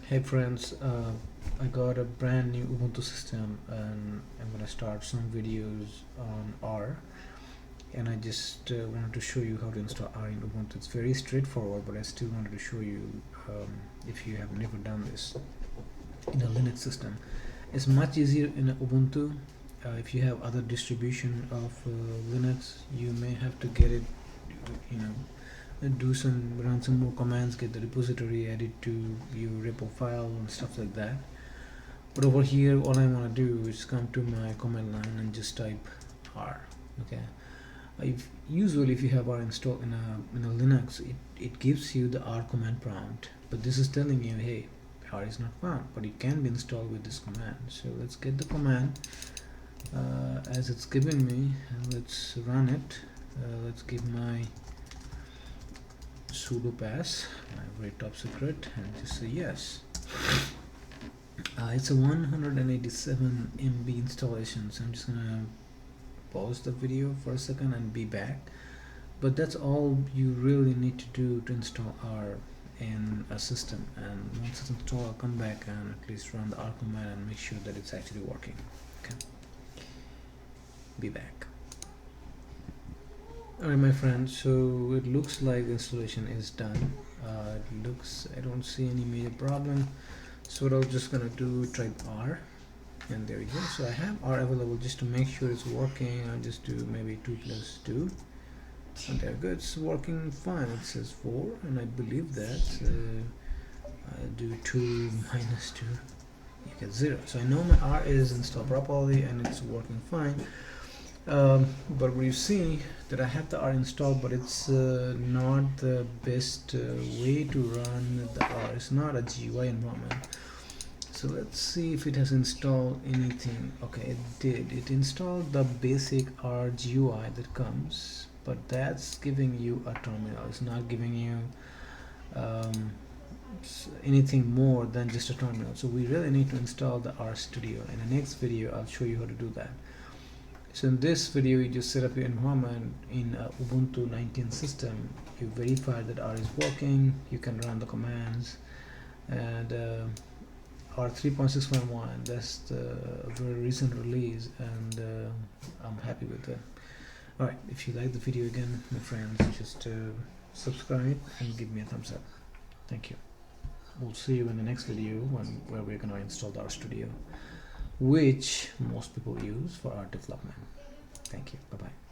Hey friends, I got a brand new Ubuntu system and I'm gonna start some videos on R, and I just wanted to show you how to install R in Ubuntu. It's very straightforward, but I still wanted to show you if you have never done this in a Linux system. It's much easier in a Ubuntu. If you have other distribution of Linux, you may have to get it, you know, run some more commands, get the repository added to your repo file and stuff like that. But over here, all I want to do is come to my command line and just type R. Okay. Usually, if you have R installed in a Linux, it gives you the R command prompt. But this is telling you, hey, R is not found, but it can be installed with this command. So let's get the command as it's given me, and let's run it. Let's give my sudo pass, my very top secret, and just say yes. It's a 187 MB installation, so I'm just gonna pause the video for a second and be back. But that's all you really need to do to install R in a system, and once it's installed, I'll come back and at least run the R command and make sure that it's actually working. Okay, be back. Alright my friends, so it looks like the installation is done. I don't see any major problem. So what I'm just gonna do, type R, and there we go. So I have R available. Just to make sure it's working, I'll just do maybe 2 plus 2, and there we go, it's working fine. It says 4, and I believe that I do 2 minus 2, you get 0. So I know my R is installed properly and it's working fine. But we see that I have the R installed, but it's not the best way to run the R. It's not a GUI environment. So let's see if it has installed anything. Okay, it did. It installed the basic R GUI that comes, but that's giving you a terminal. It's not giving you anything more than just a terminal. So we really need to install the R Studio. In the next video, I'll show you how to do that. So in this video, you just set up your environment in Ubuntu 19 system. You verify that R is working. You can run the commands, and R 3.6.1. That's the very recent release, and I'm happy with it. All right, if you like the video again, my friends, just subscribe and give me a thumbs up. Thank you. We'll see you in the next video where we're gonna install the R Studio, which most people use for art development. Thank you. Bye-bye.